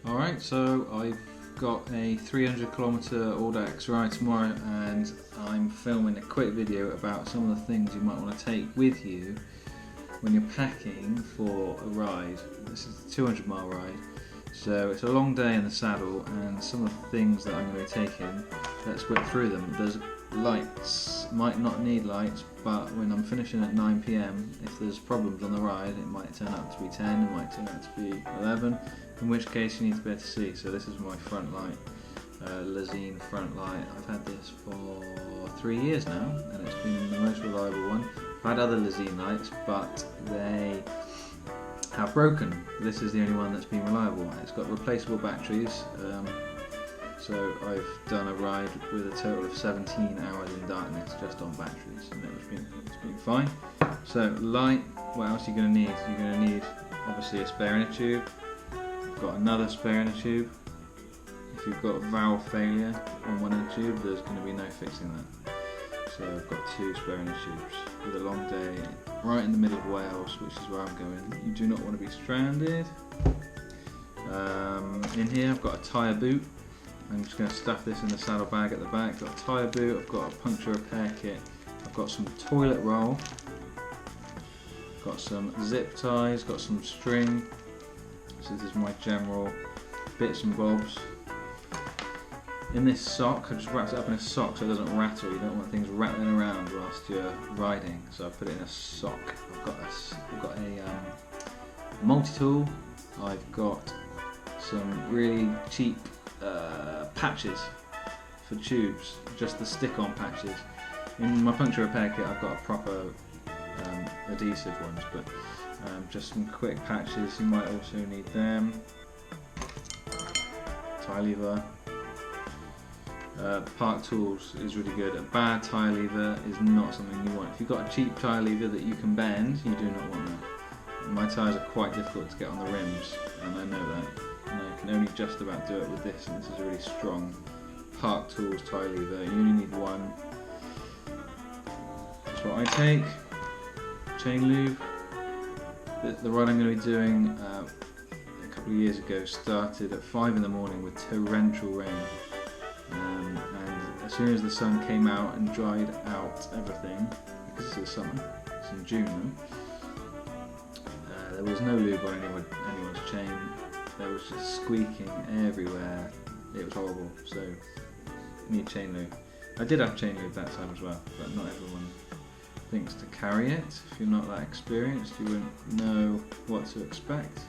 Alright, so I've got a 300 kilometre Audax ride tomorrow, and I'm filming a quick video about some of the things you might want to take with you when you're packing for a ride. This is a 200-mile ride, so it's a long day in the saddle, and some of the things that I'm going to be taking, let's whip through them. There's lights, might not need lights, but when I'm finishing at 9 PM, if there's problems on the ride, it might turn out to be 10, it might turn out to be 11, in which case you need to be able to see. So this is my front light, Lezyne front light. I've had this for 3 years now, and it's been the most reliable one. I've had other Lezyne lights, but they have broken. This is the only one that's been reliable. It's got replaceable batteries. So I've done a ride with a total of 17 hours in darkness just on batteries, and it's been fine. So light, what else are you going to need? You're going to need obviously a spare inner tube. I've got another spare inner tube. If you've got valve failure on one inner tube, there's going to be no fixing that. So I've got 2 spare inner tubes. With a long day right in the middle of Wales, which is where I'm going, you do not want to be stranded. In here I've got a tyre boot. I'm just going to stuff this in the saddle bag at the back. I've got a tyre boot, I've got a puncture repair kit, I've got some toilet roll, got some zip ties, got some string. So this is my general bits and bobs. In this sock, I just wrapped it up in a sock so it doesn't rattle. You don't want things rattling around whilst you're riding, so I put it in a sock. I've got a multi-tool. I've got some really cheap patches for tubes, just the stick-on patches. In my puncture repair kit I've got a proper adhesive ones, but just some quick patches. You might also need them. Tie lever. Park tools is really good. A bad tie lever is not something you want. If you've got a cheap tie lever that you can bend, you do not want that. My tyres are quite difficult to get on the rims, and I know that. And I can only just about do it with this, and this is a really strong Park Tools tie lever. You only need one. That's what I take. Chain lube. The ride I'm going to be doing a couple of years ago started at 5 in the morning with torrential rain. And as soon as the sun came out and dried out everything, because it's the summer, it's in June now, there was no lube on anyone's chain. There was just squeaking everywhere. It was horrible, so you need chain lube. I did have chain lube that time as well, but not everyone thinks to carry it. If you're not that experienced, you wouldn't know what to expect.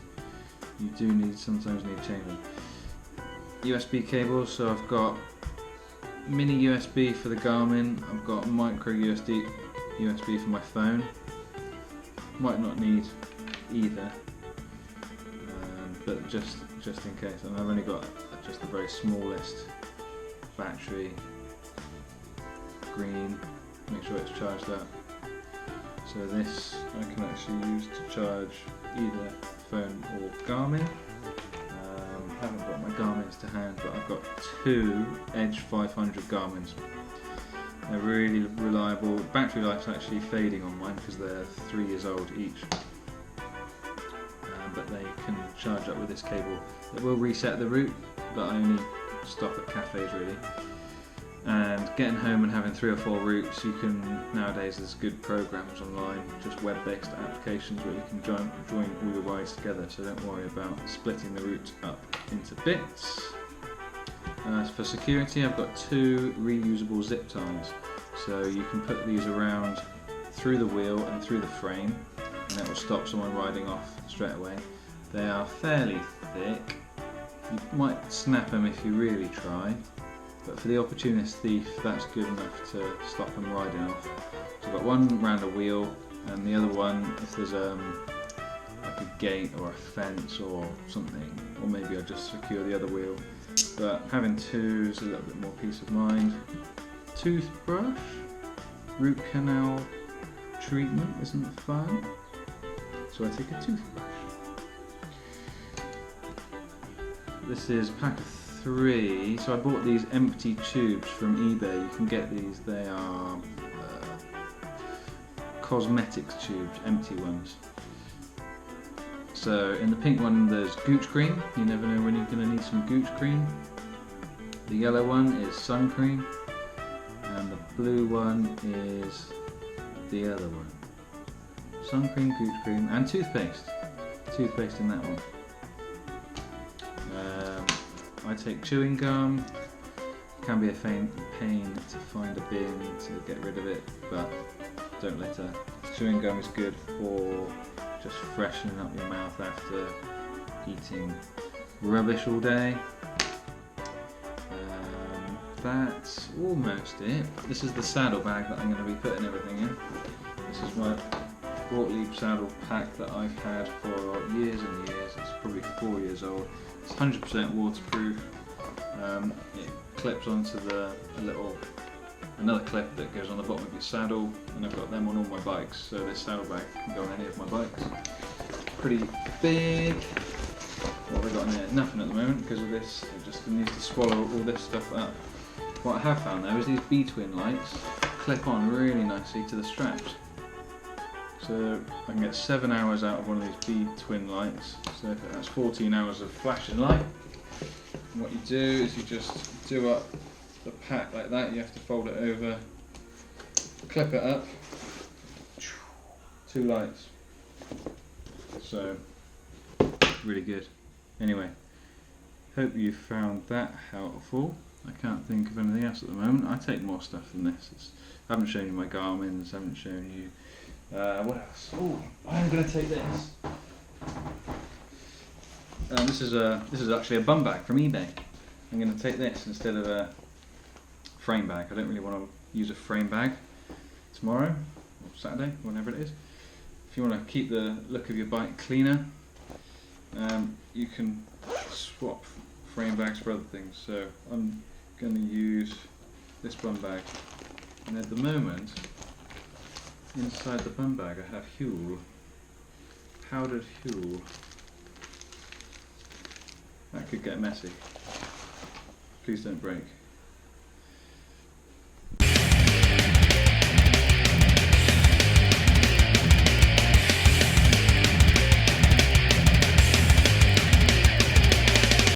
You do sometimes need chain lube. USB cables, so I've got mini USB for the Garmin, I've got micro USB for my phone. Might not need either, but just in case. And I've only got just the very smallest battery, green, make sure it's charged up. So this I can actually use to charge either phone or Garmin. I haven't got my Garmins to hand, but I've got 2 Edge 500 Garmins. They're really reliable. Battery life's actually fading on mine because they're 3 years old each. But they can charge up with this cable. It will reset the route, but I only stop at cafes really. And getting home and having 3 or 4 routes, you can, nowadays there's good programs online, just web-based applications where you can join all your rides together, so don't worry about splitting the route up into bits. For security, I've got 2 reusable zip ties, so you can put these around through the wheel and through the frame, and that will stop someone riding off straight away. They are fairly thick. You might snap them if you really try, but for the opportunist thief, that's good enough to stop them riding off. So I've got one around a wheel, and the other one if there's like a gate or a fence or something, or maybe I'll just secure the other wheel. But having 2 is a little bit more peace of mind. Toothbrush, root canal treatment isn't fun, so I take a toothbrush. This is a pack of 3, so I bought these empty tubes from eBay. You can get these, they are cosmetics tubes, empty ones. So in the pink one there's Gooch cream. You never know when you're going to need some Gooch cream. The yellow one is sun cream, and the blue one is the other one. Sun cream, Gooch cream, and toothpaste. Toothpaste in that one. I take chewing gum. It can be a pain to find a bin to get rid of it, but don't litter. Chewing gum is good for just freshening up your mouth after eating rubbish all day. That's almost it. This is the saddle bag that I'm going to be putting everything in. This is my Gottlieb saddle pack that I've had for years and years. It's probably 4 years old. It's 100% waterproof. It clips onto another clip that goes on the bottom of your saddle, and I've got them on all my bikes, so this saddle bag can go on any of my bikes. Pretty big. What have I got in there? Nothing at the moment because of this. It just needs to swallow all this stuff up. What I have found though is these B-twin lights clip on really nicely to the straps. So I can get 7 hours out of one of these B-twin lights. So that's 14 hours of flashing light. And what you do is you just do up the pack like that. You have to fold it over, clip it up. 2 lights. So really good. Anyway, hope you found that helpful. I can't think of anything else at the moment. I take more stuff than this. I haven't shown you my Garmin's, I haven't shown you what else? Oh, I'm going to take this. This is actually a bum bag from eBay. I'm going to take this instead of a frame bag. I don't really want to use a frame bag tomorrow or Saturday, whenever it is. If you want to keep the look of your bike cleaner, you can swap frame bags for other things. So I'm going to use this bum bag, and at the moment inside the bum bag I have Huel, powdered Huel. That could get messy. Please don't break.